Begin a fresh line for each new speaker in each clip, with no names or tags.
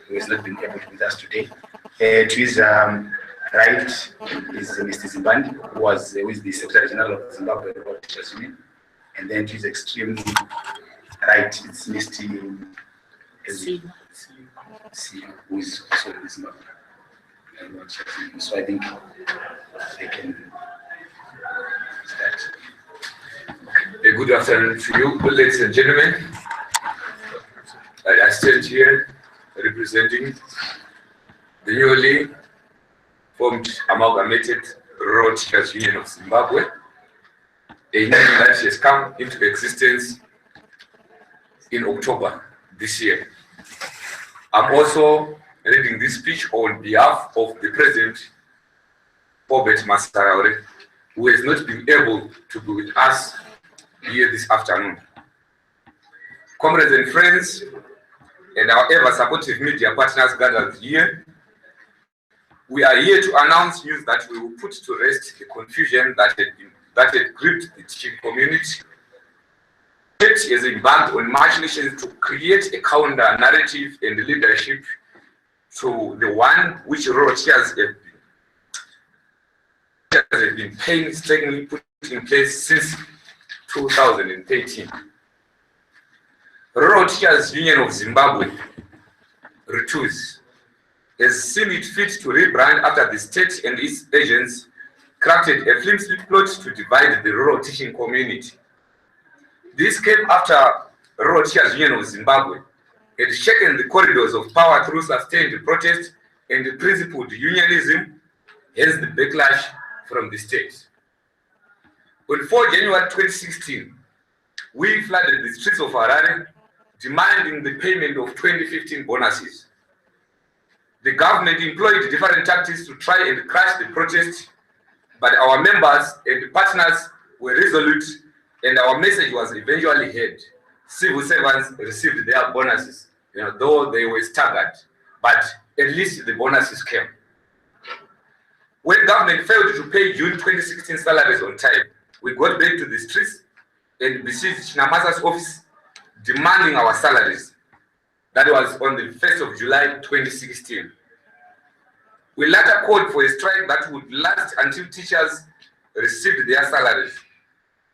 who has not been able to be with us today. To his right is Mr. Zimbabwe, who is the Secretary General of Zimbabwe Rural Teachers Union. And then to his extreme right, it's Mr. C, who is also in Zimbabwe. So I think they can start.
A good afternoon to you, ladies and gentlemen. I stand here representing the newly formed Amalgamated Rural Teachers Union of Zimbabwe, a union that has come into existence in October this year. I'm also reading this speech on behalf of the President, Obet Masaraure, who has not been able to be with us here this afternoon. Comrades and friends, and our ever supportive media partners gathered here, we are here to announce news that we will put to rest the confusion that had gripped the teaching community. It is embarked on machinations to create a counter narrative and leadership to the one which rural teachers have been painstakingly put in place since 2013. Rural Teachers Union of Zimbabwe, RTUZ, has seen it fit to rebrand after the state and its agents crafted a flimsy plot to divide the rural teaching community. This came after Rural Teachers Union of Zimbabwe had shaken the corridors of power through sustained protest and principled unionism, hence the backlash from the state. On 4 January 2016, we flooded the streets of Harare demanding the payment of 2015 bonuses. The government employed different tactics to try and crush the protest, but our members and partners were resolute, and our message was eventually heard. Civil servants received their bonuses, though they were staggered, but at least the bonuses came. When government failed to pay June 2016 salaries on time, we got back to the streets and besieged Chinamasa's office demanding our salaries. That was on the 1st of July 2016. We later called for a strike that would last until teachers received their salaries.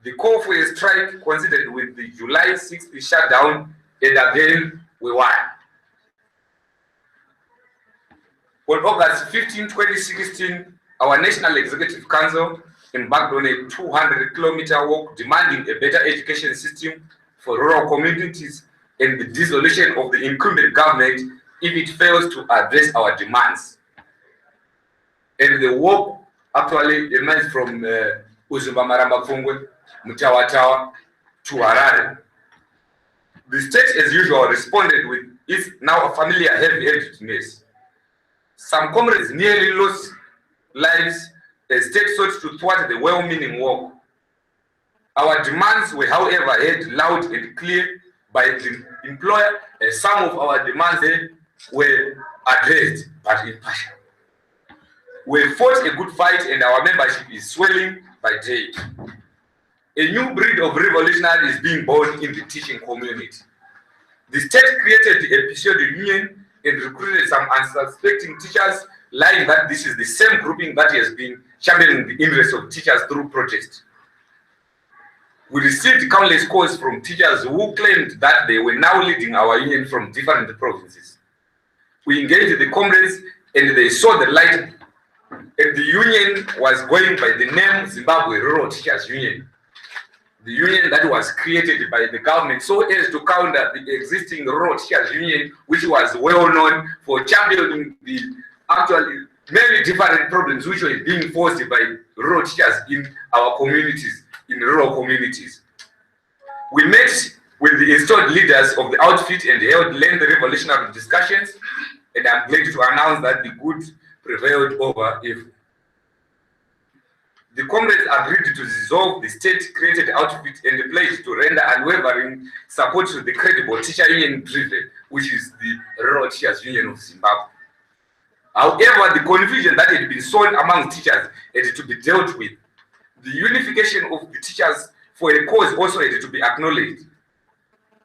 The call for a strike coincided with the July 6th shutdown, and again we won. On August 15, 2016, our National Executive Council embarked on a 200-kilometer walk demanding a better education system for rural communities and the dissolution of the incumbent government if it fails to address our demands. And the walk actually emerged from Uzumba Maramba Fungwe, Mutawatawa to Harare. The state, as usual, responded with its now familiar heavy-handedness. Some comrades nearly lost lives as state sought to thwart the well-meaning walk. Our demands were, however, heard loud and clear by the employer, and some of our demands were addressed, but impartial. We fought a good fight, and our membership is swelling by day. A new breed of revolutionary is being born in the teaching community. The state created a pseudo union and recruited some unsuspecting teachers, lying that this is the same grouping that has been championing the interests of teachers through protest. We received countless calls from teachers who claimed that they were now leading our union from different provinces. We engaged the comrades and they saw the light, and the union was going by the name Zimbabwe Rural Teachers Union, the union that was created by the government so as to counter the existing Rural Teachers Union, which was well known for championing the actually many different problems which were being forced by rural teachers in our communities, in rural communities. We met with the installed leaders of the outfit and held lengthy revolutionary discussions, and I'm glad to announce that the good prevailed over evil. The comrades agreed to dissolve the state-created outfit and pledged to render unwavering support to the credible teacher union driven, which is the Rural Teachers Union of Zimbabwe. However, the confusion that had been sown among teachers had to be dealt with. The unification of the teachers for a cause also had to be acknowledged.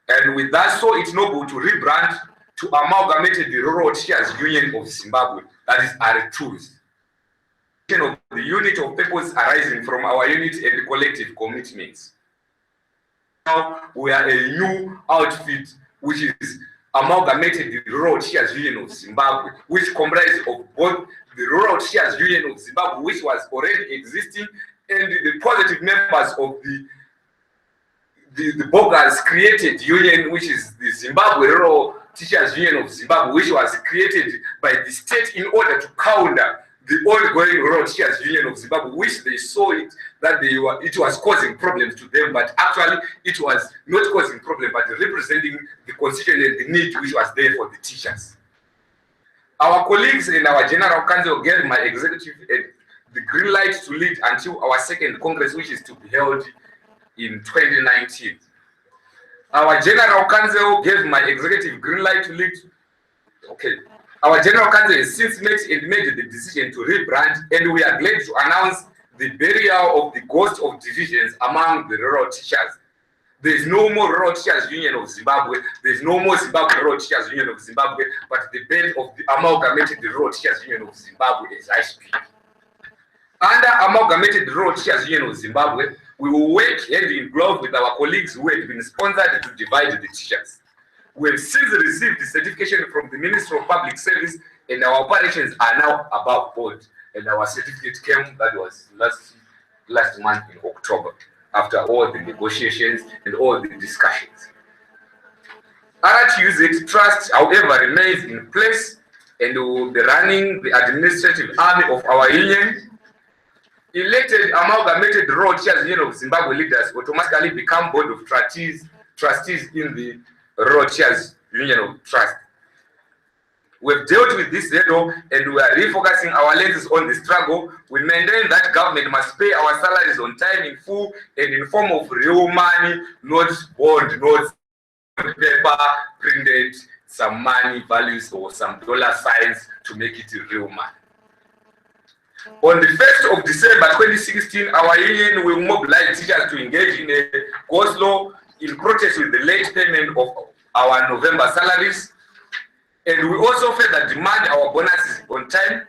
And with that, saw it noble to rebrand to amalgamate the Rural Teachers Union of Zimbabwe, that is R2s. Of the unit of purpose arising from our unit and collective commitments. Now we are a new outfit which is amalgamated the Rural Teachers Union of Zimbabwe, which comprises of both the Rural Teachers Union of Zimbabwe, which was already existing, and the positive members of the bogus created union, which is the Zimbabwe Rural Teachers Union of Zimbabwe, which was created by the state in order to counter the ongoing Rural Teachers Union of Zimbabwe, which they saw it that it was causing problems to them, but actually it was not causing problems, but representing the constitution and the need which was there for the teachers. Our colleagues in our General Council gave my executive the green light to lead until our second Congress, which is to be held in 2019. Our General Council gave my executive green light to lead. Okay. Our General Council has since made the decision to rebrand, and we are glad to announce the burial of the ghost of divisions among the rural teachers. There is no more Rural Teachers Union of Zimbabwe. There is no more Zimbabwe Rural Teachers Union of Zimbabwe, but the bed of the amalgamated Rural Teachers Union of Zimbabwe as I speak. Under amalgamated Rural Teachers Union of Zimbabwe, we will work hand in glove with our colleagues who have been sponsored to divide the teachers. We have since received the certification from the Ministry of Public Service, and our operations are now above board. And our certificate came, that was last month in October, after all the negotiations and all the discussions. RTUZ Trust, however, remains in place and will be running the administrative army of our union. Elected amalgamated Rural Teachers Union of Zimbabwe leaders automatically become board of trustees in the Rural Teachers Union of Trust. We've dealt with this zero and we are refocusing our lenses on the struggle. We maintain that government must pay our salaries on time in full and in form of real money, not bond, not paper printed, some money values or some dollar signs to make it real money. On the 1st of December 2016, our union will mobilize teachers to engage in a go-slow in protest with the late payment of our November salaries. And we also further demand our bonuses on time.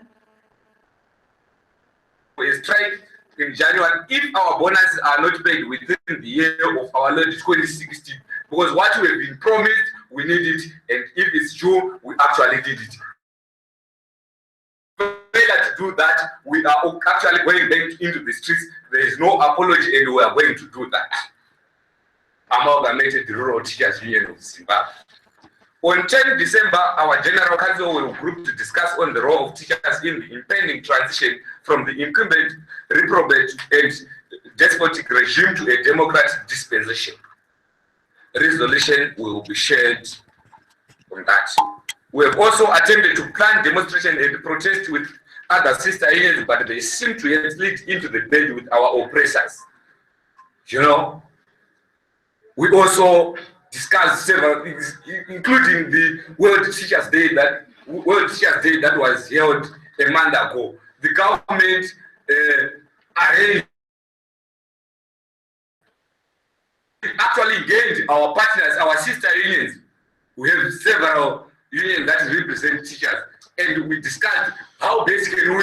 We strike in January if our bonuses are not paid within the year of our Lord 2016. Because what we have been promised, we need it, and if it's true, we actually did it. To do that, we are actually going back into the streets. There is no apology, and we are going to do that. Amalgamated Rural Teachers Union of Zimbabwe. On 10 December, our General Council will group to discuss on the role of teachers in the impending transition from the incumbent, reprobate, and despotic regime to a democratic dispensation. Resolution will be shared on that. We have also attempted to plan demonstration and protest with other sister unions, but they seem to have slid into the bed with our oppressors. You know, we also discussed several things, including the World Teachers Day that was held a month ago. The government arranged, actually engaged our partners, our sister unions. We have several unions that represent teachers, and we discussed how best can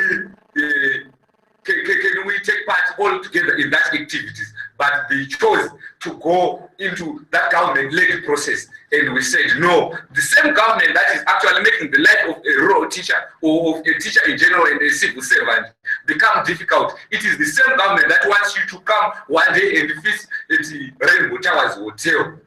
we take part all together in that activities. But they chose to go into that government-led process, and we said no. The same government that is actually making the life of a rural teacher or of a teacher in general and a civil servant become difficult. It is the same government that wants you to come one day and feast at the Rainbow Towers Hotel.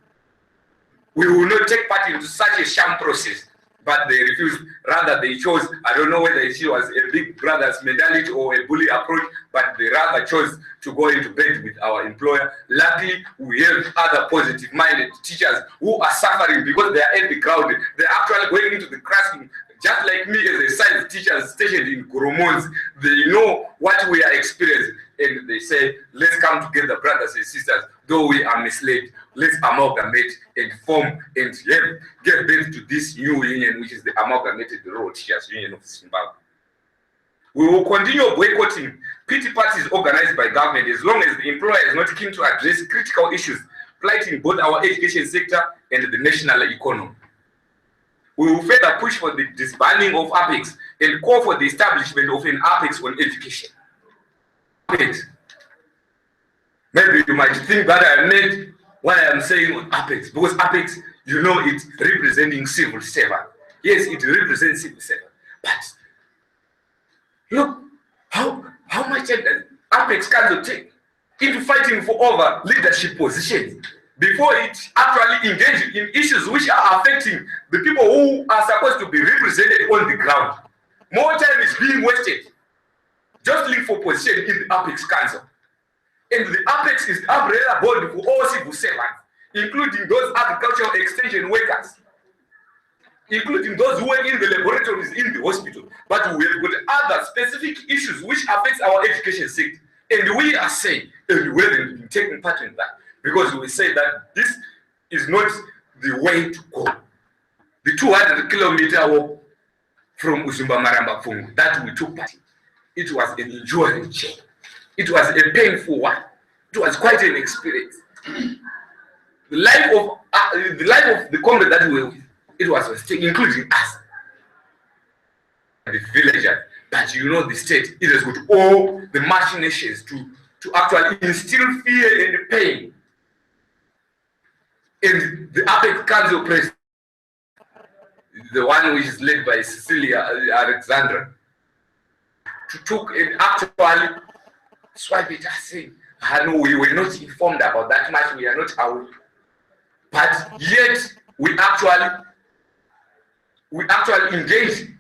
We will not take part into such a sham process. But they refused. Rather, they chose, I don't know whether it was a big brother's mentality or a bully approach, but they rather chose to go into bed with our employer. Luckily, we have other positive-minded teachers who are suffering because they are at the ground. They're actually going into the classroom, just like me as a science teacher stationed in Goromons. They know what we are experiencing, and they say, let's come together, brothers and sisters. Though we are misled, let's amalgamate and form and get birth to this new union, which is the amalgamated Rural Teachers Union of Zimbabwe. We will continue boycotting pity parties organized by government as long as the employer is not keen to address critical issues plaguing both our education sector and the national economy. We will further push for the disbanding of APEX and call for the establishment of an APEX on education. APEX. Maybe you might think that I meant what I am saying on APEX, because APEX, you know, it's representing civil servant. Yes, it represents civil servant. But look, how much does APEX can take into fighting for over leadership positions before it actually engages in issues which are affecting the people who are supposed to be represented on the ground. More time is being wasted just looking for position in the APEX Council. And the APEX is the umbrella body for all civil servants, including those agricultural extension workers, including those who work in the laboratories in the hospital. But we have got other specific issues which affects our education sector. And we are saying, and we haven't been taking part in that, because we say that this is not the way to go. The 200-kilometer walk from Uzumba-Maramba-Fungu that we took part in, it was an enduring journey. It was a painful one. It was quite an experience. The life of the comrade that we were with, it was at stake, including us, the villagers. But you know, the state, it has got all the machinations to actually instill fear and pain. And the APEX Council president, the one which is led by Cecilia Alexandra, took and actually swipe it as saying, no, we were not informed about that much, we are not aware. But yet, we actually engage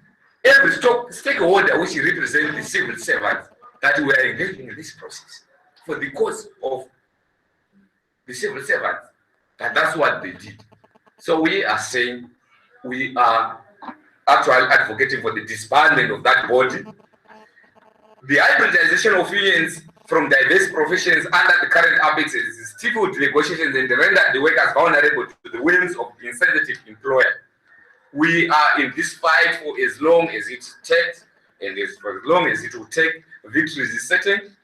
every stakeholder which represents the civil servants that we are engaging in this process for the cause of the civil servants. But that's what they did. So we are saying we are actually advocating for the disbandment of that body. The hybridization of unions from diverse professions under the current APEX is stifled negotiations and rendered the workers vulnerable to the whims of the insensitive employer. We are in this fight for as long as it takes, and for as long as it will take. Victory is certain.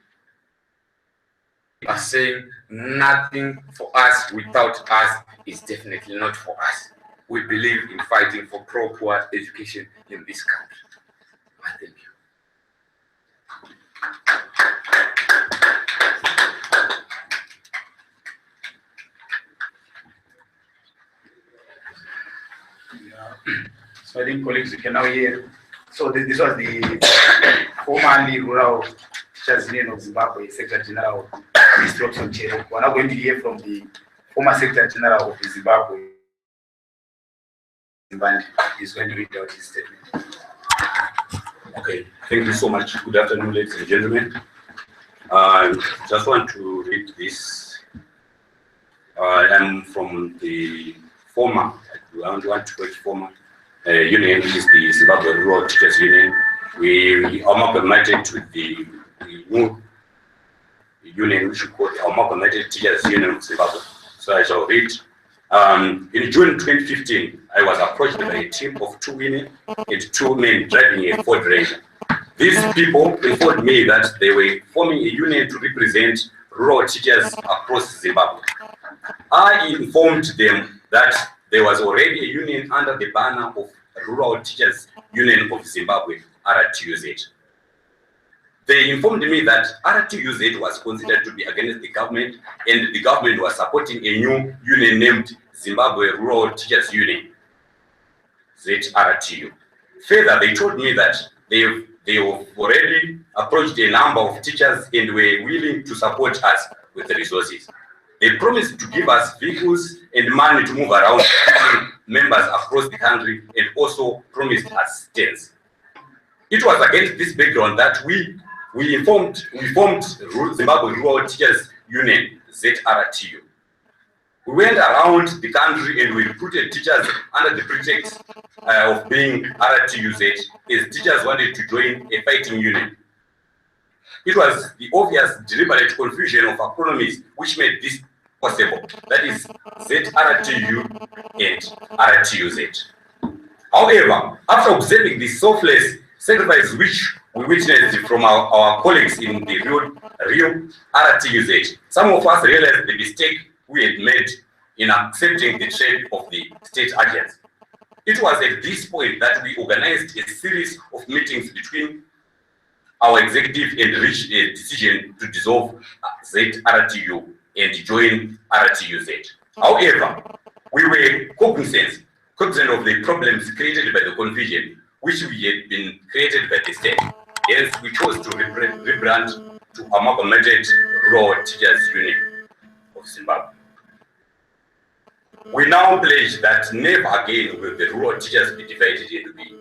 We are saying nothing for us without us is definitely not for us. We believe in fighting for proper education in this country. Thank you.
So I think, colleagues, you can now hear. So this was the formerly Rural Teachers Union of Zimbabwe, Secretary General, Mr. Robson Chere. We're now going to hear from the former Secretary General of the Zimbabwe. And he's going to read out his statement.
Okay, thank you so much. Good afternoon, ladies and gentlemen. Just want to read this. I am from the former, I want to quote former union, which is the Zimbabwe Rural Teachers Union. We amalgamated with the new union, which we call the Amalgamated Teachers Union of Zimbabwe. So I shall read. In June 2015, I was approached by a team of 2 women and 2 men driving a Ford Ranger. These people informed me that they were forming a union to represent rural teachers across Zimbabwe. I informed them that there was already a union under the banner of Rural Teachers Union of Zimbabwe, RTUZ. They informed me that RTUZ was considered to be against the government, and the government was supporting a new union named Zimbabwe Rural Teachers Union, ZRTU. Further, they told me that they have already approached a number of teachers and were willing to support us with the resources. They promised to give us vehicles and money to move around members across the country, and also promised assistance. It was against this background that we formed Zimbabwe Rural Teachers Union, ZRTU. We went around the country and we recruited teachers under the pretext of being RTUZ, as teachers wanted to join a fighting union. It was the obvious deliberate confusion of acronyms which made this possible. That is ZRTU and RTUZ. However, after observing the selfless sacrifice which we witnessed from our colleagues in the real RTUZ, some of us realized the mistake we had made in accepting the trade of the state agents. It was at this point that we organized a series of meetings between our executive and reached a decision to dissolve ZRTU and join RTUZ. However, we were cognizant of the problems created by the confusion which we had been created by the state. Hence, we chose to rebrand to Amalgamated Rural Teachers Union of Zimbabwe. We now pledge that never again will the rural teachers be divided into B.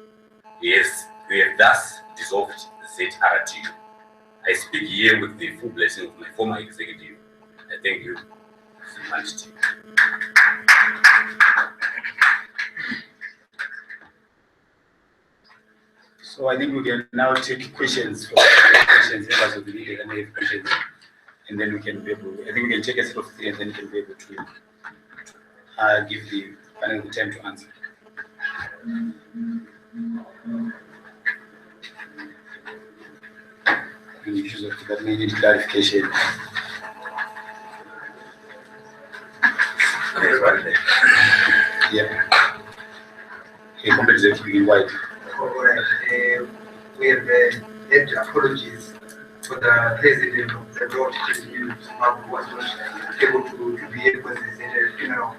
Yes, we have thus dissolved ZRTU. I speak here with the full blessing of my former executive. I thank you, Majesty.
So I think we can now take questions for questions, members of the media that may have questions, and then we can be able, I think we can take a set of 3 and then we can be able to give the panel the time to answer. Any issues of that may need clarification. Yeah. A complex executive wide.
We have had apologies for the president of the Rural Teachers Union who was not able to be here because he's at a funeral.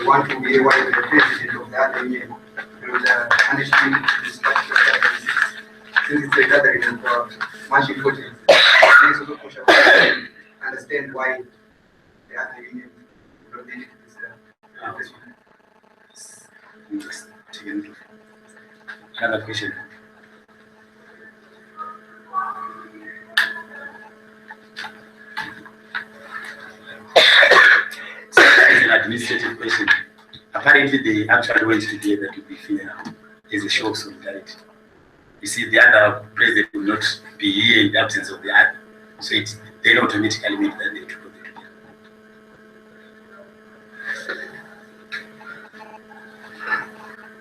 We want to be able to the president of the other union with punishment to discuss since it's a gathering of much importance. Please also push up understand why the other union will not be this
Another question. So that is an administrative question. Apparently, they actually went together to be fair as a show of solidarity. You see, the other president will not be here in the absence of the other. So it then automatically means that they took it together.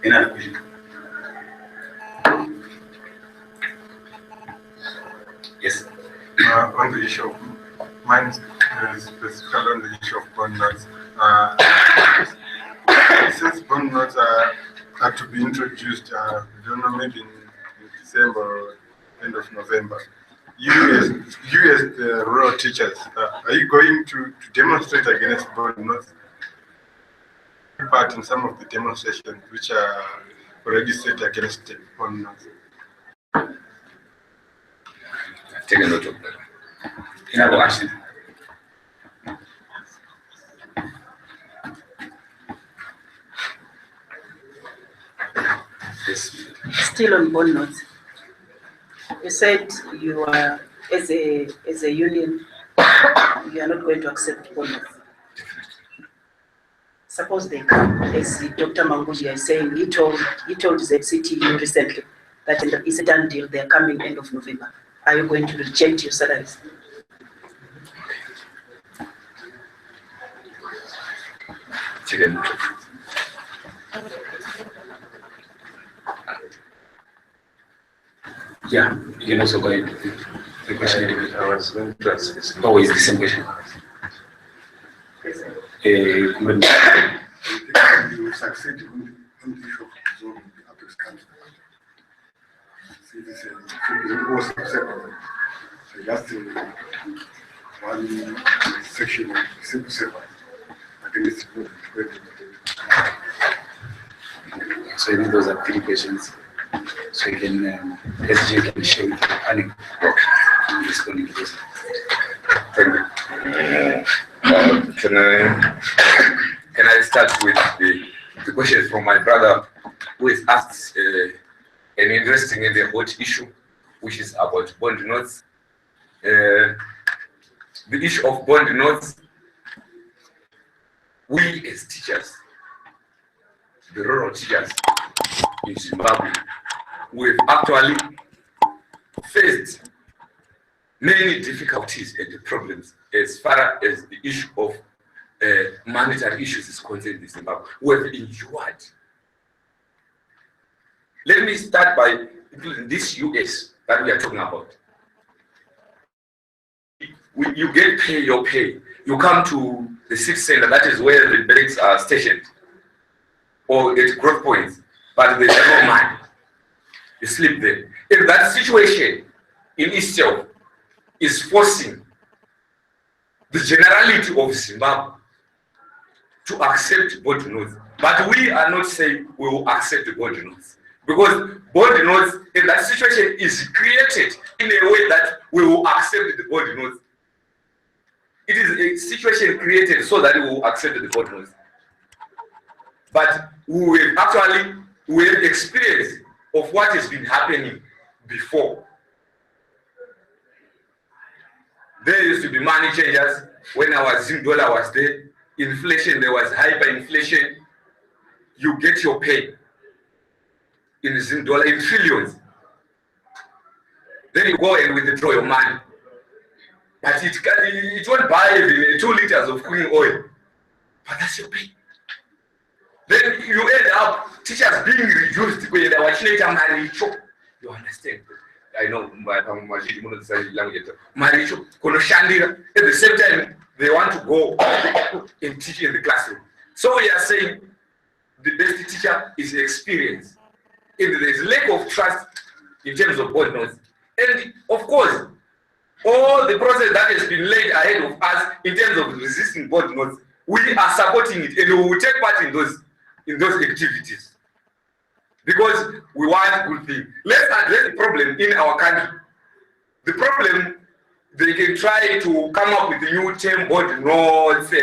Another question. Yes.
On the issue of mine, specifically on the issue of bond notes. Since bond notes are to be introduced, I don't know, maybe in December or end of November. You as the rural teachers, are you going to demonstrate against bond notes? Part in some of the demonstrations which are already set against the bond notes.
Take a note of that.
Another question. Yes.
Still on bond notes. You said you are, as a union, you are not going to accept bond notes. Suppose they come, as Dr. Manguji is saying, he told ZCTU recently that it's a done deal, they are coming end of November. Are you going to reject your salaries?
Yeah, you can also go ahead. The question
I was going to ask this.
Oh, it's the same question.
You succeed on the issue of dissolving the Apex Council. See, this was acceptable. So just one section of Civil Servant. I think it's good.
So I think those are 3 questions. So you can, SG can share with the panel. Responding to this.
Thank you. Can I start with the question from my brother who has asked an interesting and a hot issue, which is about bond notes. The issue of bond notes, we as teachers, the rural teachers in Zimbabwe, we've actually faced many difficulties and problems as far as the issue of monetary issues is concerned in Zimbabwe. We have endured. Let me start by including this US that we are talking about. You get your pay. You come to the 6th center, that is where the banks are stationed. or at growth points, but there's no money. You sleep there. If that situation in itself is forcing the generality of Zimbabwe to accept bond notes, but we are not saying we will accept the bond notes, because bond notes in that situation is created in a way that we will accept the bond notes. It is a situation created so that we will accept the bond notes. But we have experience of what has been happening before. There used to be money changers when our Zim dollar was there. Inflation, there was hyperinflation. You get your pay in Zim dollar in trillions. Then you go and withdraw your money. But it won't buy even 2 liters of cooking oil. But that's your pay. Then you end up teachers being reduced when they were maricho. You understand? I know my language. Maricho, at the same time, they want to go and teach in the classroom. So we are saying the best teacher is experience. If there is lack of trust in terms of bond notes, and of course, all the process that has been laid ahead of us in terms of resisting bond notes, we are supporting it, and we will take part in those activities, because we want good things. Let's address the problem in our country. The problem, they can try to come up with a new term, bond notes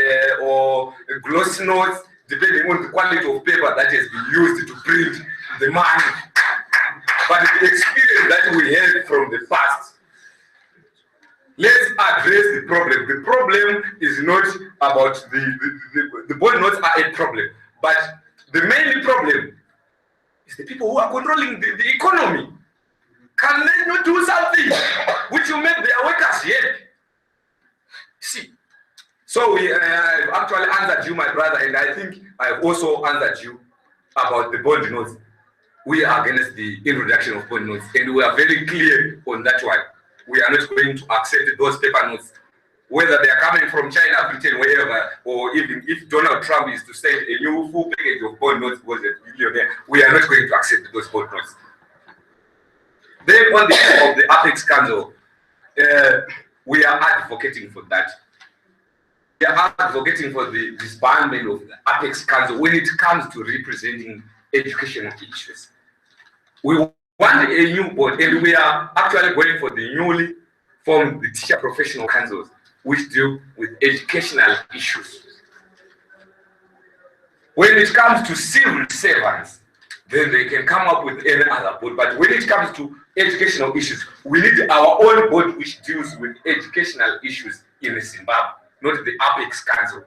or gloss notes, depending on the quality of paper that has been used to print the money. But the experience that we had from the past, let's address the problem. The problem is not about the bond notes are a problem, but the main problem is the people who are controlling the economy. Can they not do something which will make their workers happy? See, so we actually answered you, my brother, and I think I've also answered you about the bond notes. We are against the introduction of bond notes, and we are very clear on that one. We are not going to accept those paper notes, whether they are coming from China, Britain, wherever, or even if Donald Trump is to send a new full package of bond notes because he's a billionaire, we are not going to accept those bond notes. Then on the issue of the Apex Council, we are advocating for that. We are advocating for the disbandment of the Apex Council when it comes to representing educational issues. We want a new board, and we are actually going for the newly formed the teacher professional councils, which deal with educational issues. When it comes to civil servants, then they can come up with any other board. But when it comes to educational issues, we need our own board which deals with educational issues in Zimbabwe, not the Apex Council.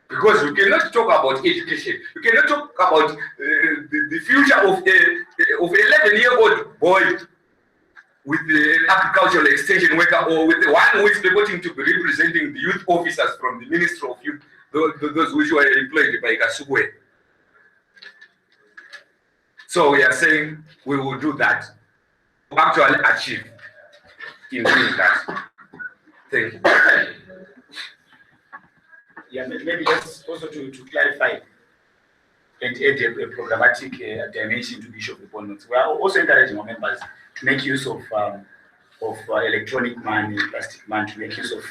Because we cannot talk about education. We cannot talk about the future of an 11-year-old boy with the agricultural extension worker, or with the one who is purporting to be representing the youth officers from the Ministry of Youth, those which were employed by Kasubwe. So we are saying we will do that, to actually achieve in doing that. Thank you.
Yeah, maybe just also to clarify and add a programmatic dimension to the issue of the bond notes. We are also encouraging our members to make use of electronic money, plastic money, to make use of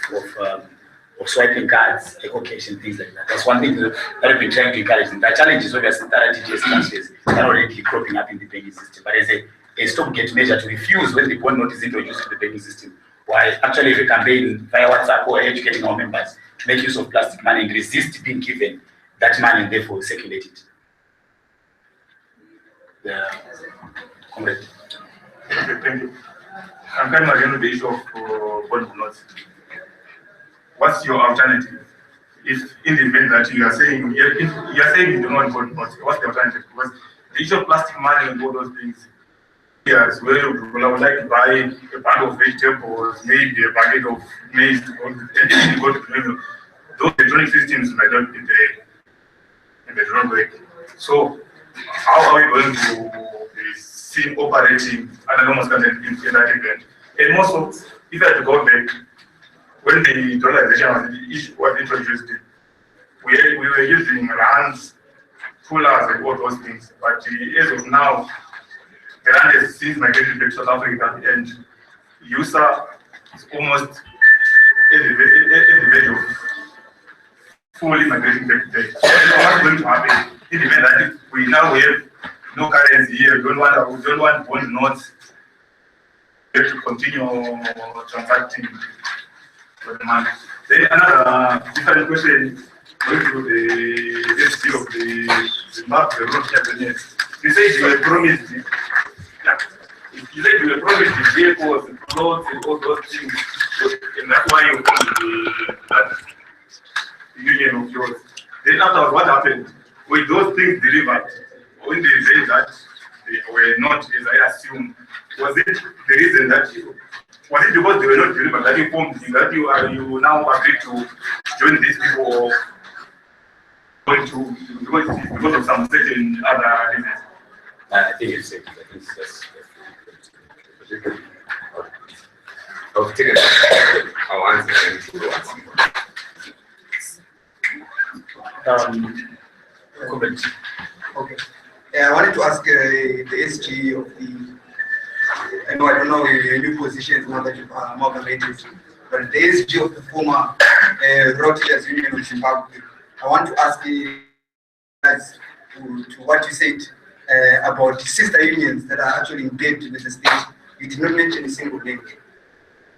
swiping cards, eco-cash, and things like that. That's one thing that we've been trying to encourage. And the challenge is obviously that TGS transfers are already cropping up in the banking system. But as a stopgate measure to refuse when the bond note is introduced in the banking system, while actually we campaign via WhatsApp or educating our members to make use of plastic money and resist being given that money and therefore circulate it.
Okay, thank you. I'm coming again with the issue of bond notes. What's your alternative? If in the event that you are saying you don't want bond notes, what's the alternative? Because the issue of plastic money and all those things, yes, well, I would like to buy a bag of vegetables, maybe a packet of maize, or anything go to those electronic systems might not be there and they don't work. So how are we going to be seen operating anonymous content in that event? And also, if I had to go back, when the dollarization was introduced, we were using rands pullers and all those things. But as of now, the land has since migrated back to South Africa, and USA is almost at the verge of fully migrating back there. So what's going to happen in the event that we now have no currency here, we don't want bond notes to continue transacting for the money. Then another different question going to the SG of the Zimbabwe road cabinet. You said you were promised you said you were promised the vehicles, the clothes, and all those things, and that's why you formed that union of yours. Then afterwards, what happened? With those things delivered, when they said that they were not, as I assume, was it the reason that was it because they were not delivered that you formed that you now agreed to join these people, or going to because of some certain other reasons?
I think it's safe. I think that's
I'll take it. I'll answer and to
Comment.
Okay. I wanted to ask the SG of the, I don't know your new positions now that you've amalgamated, but the SG of the former Road Teachers Union of Zimbabwe. I want to ask you guys to what you said about sister unions that are actually engaged with the state. You did not mention a single name.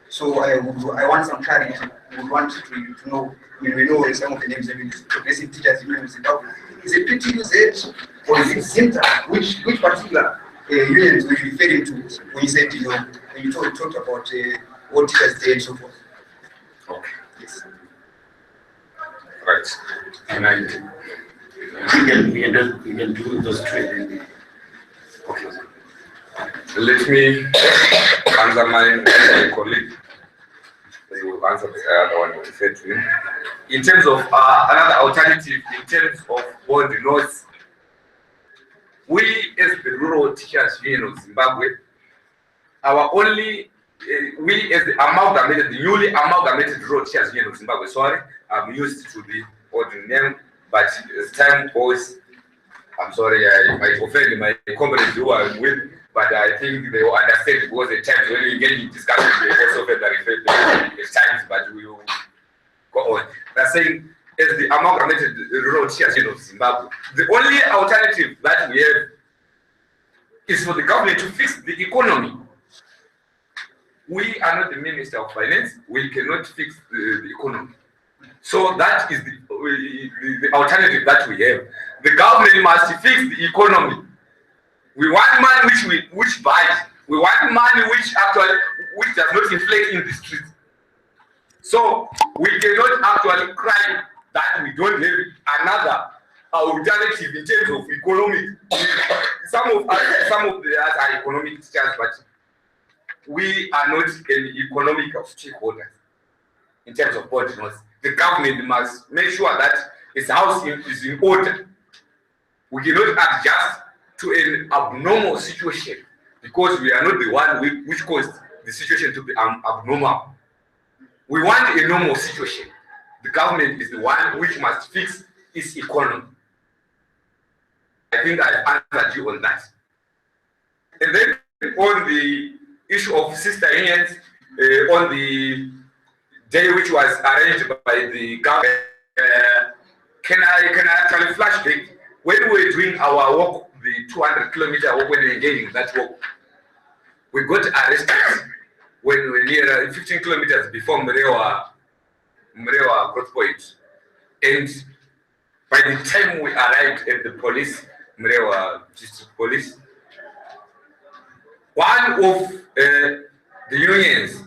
So I want some clarity. We want to know. I mean, we know some of the names. I mean, Progressive Teachers Union of Zimbabwe. Is it PTUZ or is it ZIMTA? Which particular unions were you referring to when you said, when you talked about what teachers did and so forth?
Okay.
Yes.
Right. And I
we can do those trade.
okay. Let me answer my colleague. They will answer the other one referred to me. In terms of another alternative, in terms of bond notes, we as the Rural Teachers Union of Zimbabwe, our only, we as the amalgamated, the newly amalgamated Rural Teachers Union of Zimbabwe, sorry, I'm used to the old name, but as time goes, I'm sorry, I might offend my comrades who are with, but I think they will understand because at times when we engage in discussion, they also feel that referred at times, but we will go on. They're saying, as the amalgamated Rural Teachers Union of Zimbabwe, the only alternative that we have is for the government to fix the economy. We are not the Minister of Finance, we cannot fix the economy. So that is the alternative that we have. The government must fix the economy. We want money which buys. We want money which does not inflate in the streets. So we cannot actually cry that we don't have another alternative in terms of economic. Some of the others are economic teachers, but we are not an economic stakeholder in terms of bond notes. The government must make sure that its house is in order. We cannot adjust to an abnormal situation because we are not the one which caused the situation to be abnormal. We want a normal situation. The government is the one which must fix its economy. I think I've answered you on that. And then on the issue of sister unions, on the day which was arranged by the government, can I actually flashback? When we were doing our walk, the 200-kilometer walk, when we were engaging that walk, we got arrested when we were near 15 kilometers before Mrewa Growth Point. And by the time we arrived at the police, Mrewa District Police, one of the unions,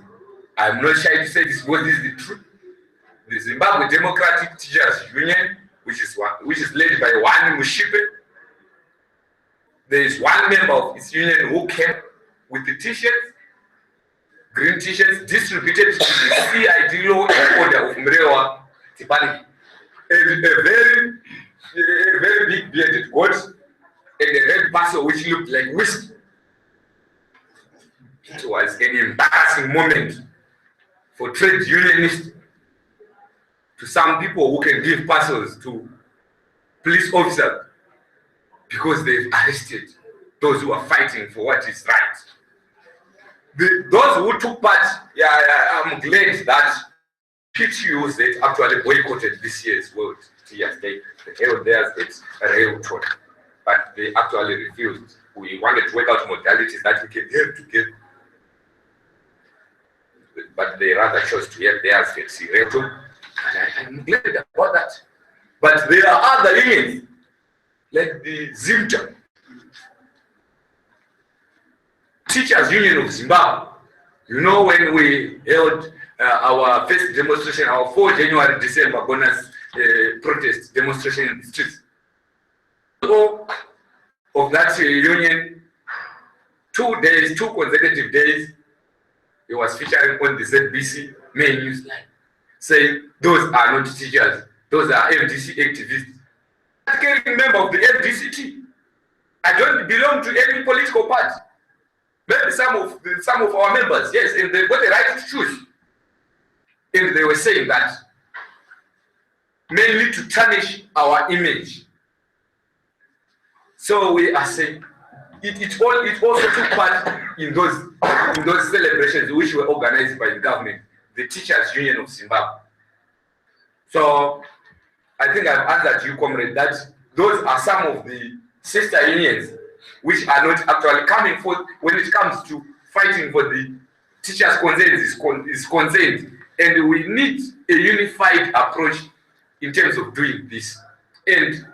I'm not shy to say this because this is the truth, the Zimbabwe Democratic Teachers Union, which is led by one Mushipe. There is one member of its union who came with the t-shirts, green t-shirts, distributed to the CID law and order of Mrewa Tipani. And a very big bearded goat and a red parcel which looked like whiskey. It was an embarrassing moment for trade unionists, to some people who can give parcels to police officers. because they've arrested those who are fighting for what is right. Those who took part, I'm glad that PTUs that actually boycotted this year's World Teachers Day. They held theirs at Rail Tour, but they actually refused. We wanted to work out modalities that we can have together, but they rather chose to have theirs at Rail Tour. And I'm glad about that. But there are other unions, like the Zimbabwe Teachers Union of Zimbabwe. You know, when we held our first demonstration, our 4 January, December bonus protest demonstration in the streets. Of that union, 2 days, 2 consecutive days, it was featuring on the ZBC main news line, saying those are not teachers, those are FDC activists. I'm a caring member of the FDCT. I don't belong to any political party. Maybe some of our members, yes, and they've got the right to choose. And they were saying that mainly to tarnish our image. So we are saying it also took part in those celebrations which were organized by the government, the Teachers Union of Zimbabwe. So I think I've answered you, comrade, that those are some of the sister unions which are not actually coming forth when it comes to fighting for the teachers' concerns is concerned. And we need a unified approach in terms of doing this. And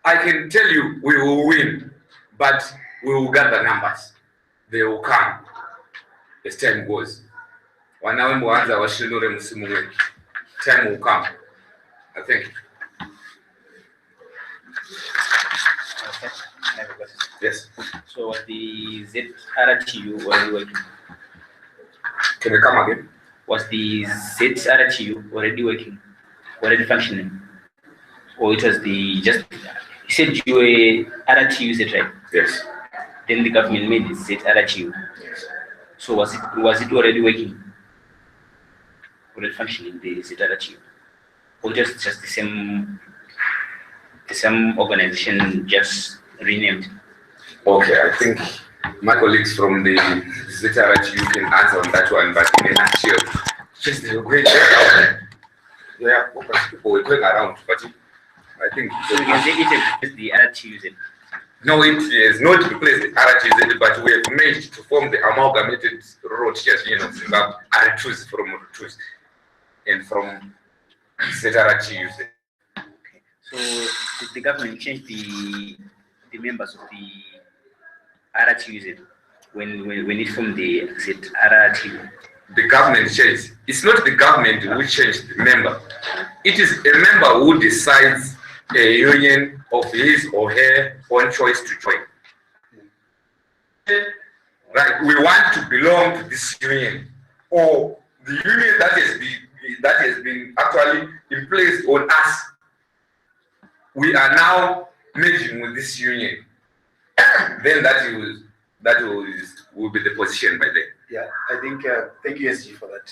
I can tell you we will win, but we will gather numbers. They will come as time goes. Time will come. I think. Yes.
So was the ZRTU already working?
Can you come again?
Was the ZRTU already working, already functioning? Or it was the just, you said you were RTU, said right?
Yes.
Then the government made it ZRTU.
Yes.
So was it already working? Already functioning, the ZRTU? Or just the same organization just renamed?
Okay, I think my colleagues from the ZRTU can answer on that one, but in a nutshell, just they were going around. Yeah, people were going around, but I think
so we can say it is the RTU then?
No, it is not replaced the RTU, but we have managed to form the amalgamated rural teachers union of Zimbabwe, RTUs from RTUs and from ZRTU.
Okay. So did the government change the members of the RTUs when it formed the RTU?
The government changed. It's not the government who changed the member. It is a member who decides a union of his or her own choice to join. Right, we want to belong to this union, or the union that has been actually in place on us. We are now merging with this union. Then that will be the position by then.
Yeah, I think, thank you, SG, for that.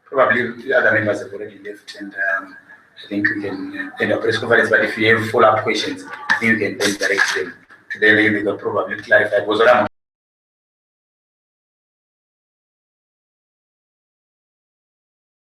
Probably the other members have already left, and I think we can end our press conference, but if you have follow-up questions, I think you can then direct them to them, they will probably clarify.